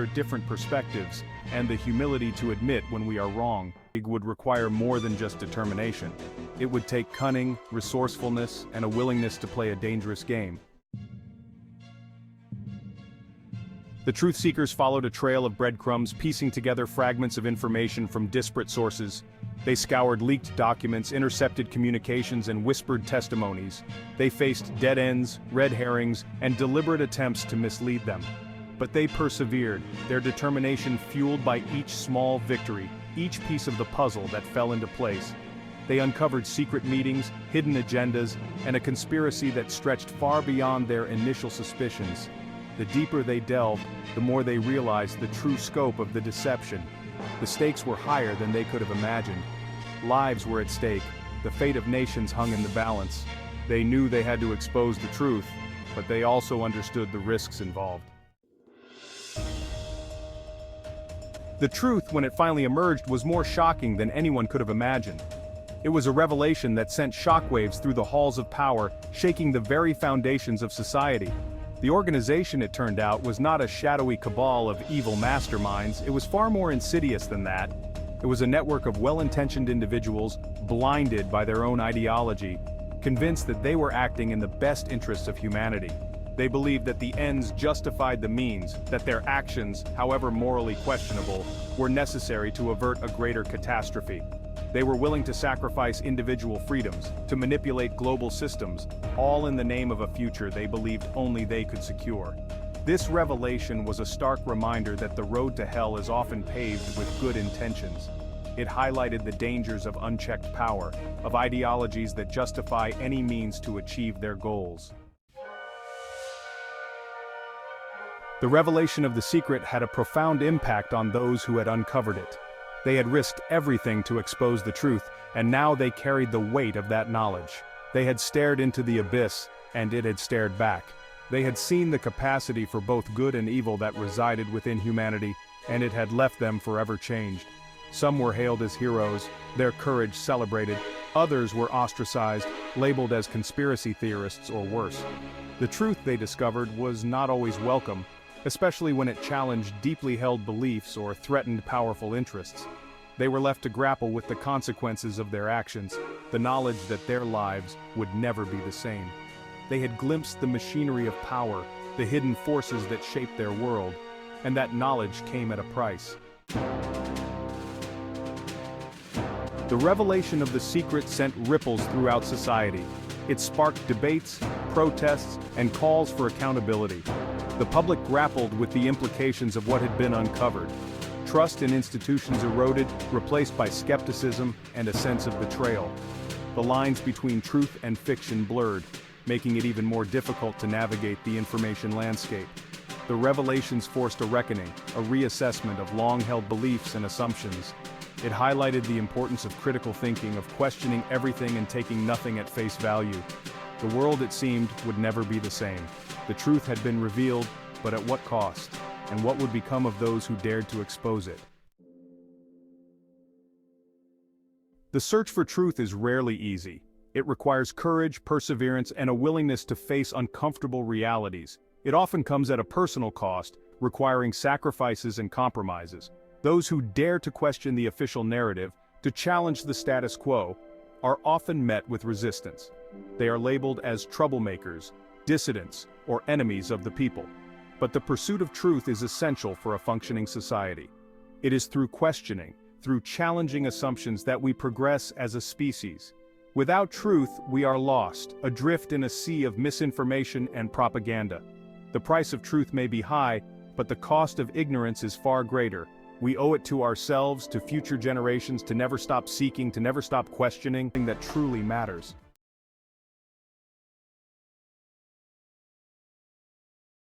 different perspectives, and the humility to admit when we are wrong. It would require more than just determination. It would take cunning, resourcefulness, and a willingness to play a dangerous game. The truth seekers followed a trail of breadcrumbs, piecing together fragments of information from disparate sources. They scoured leaked documents, intercepted communications, and whispered testimonies. They faced dead ends, red herrings, and deliberate attempts to mislead them. But they persevered, their determination fueled by each small victory, each piece of the puzzle that fell into place. They uncovered secret meetings, hidden agendas, and a conspiracy that stretched far beyond their initial suspicions. The deeper they delved, the more they realized the true scope of the deception. The stakes were higher than they could have imagined. Lives were at stake, the fate of nations hung in the balance. They knew they had to expose the truth, but they also understood the risks involved. The truth, when it finally emerged, was more shocking than anyone could have imagined. It was a revelation that sent shockwaves through the halls of power, shaking the very foundations of society. The organization, it turned out, was not a shadowy cabal of evil masterminds. It was far more insidious than that. It was a network of well-intentioned individuals, blinded by their own ideology, convinced that they were acting in the best interests of humanity. They believed that the ends justified the means, that their actions, however morally questionable, were necessary to avert a greater catastrophe. They were willing to sacrifice individual freedoms, to manipulate global systems, all in the name of a future they believed only they could secure. This revelation was a stark reminder that the road to hell is often paved with good intentions. It highlighted the dangers of unchecked power, of ideologies that justify any means to achieve their goals. The revelation of the secret had a profound impact on those who had uncovered it. They had risked everything to expose the truth, and now they carried the weight of that knowledge. They had stared into the abyss, and it had stared back. They had seen the capacity for both good and evil that resided within humanity, and it had left them forever changed. Some were hailed as heroes, their courage celebrated. Others were ostracized, labeled as conspiracy theorists or worse. The truth, they discovered, was not always welcome, especially when it challenged deeply held beliefs or threatened powerful interests. They were left to grapple with the consequences of their actions, the knowledge that their lives would never be the same. They had glimpsed the machinery of power, the hidden forces that shaped their world, and that knowledge came at a price. The revelation of the secret sent ripples throughout society. It sparked debates, protests, and calls for accountability. The public grappled with the implications of what had been uncovered. Trust in institutions eroded, replaced by skepticism and a sense of betrayal. The lines between truth and fiction blurred, making it even more difficult to navigate the information landscape. The revelations forced a reckoning, a reassessment of long-held beliefs and assumptions. It highlighted the importance of critical thinking, of questioning everything and taking nothing at face value. The world, it seemed, would never be the same. The truth had been revealed, but at what cost? And what would become of those who dared to expose it? The search for truth is rarely easy. It requires courage, perseverance, and a willingness to face uncomfortable realities. It often comes at a personal cost, requiring sacrifices and compromises. Those who dare to question the official narrative, to challenge the status quo, are often met with resistance. They are labeled as troublemakers, dissidents, or enemies of the people. But the pursuit of truth is essential for a functioning society. It is through questioning, through challenging assumptions that we progress as a species. Without truth, we are lost, adrift in a sea of misinformation and propaganda. The price of truth may be high, but the cost of ignorance is far greater. We owe it to ourselves, to future generations, to never stop seeking, to never stop questioning that truly matters.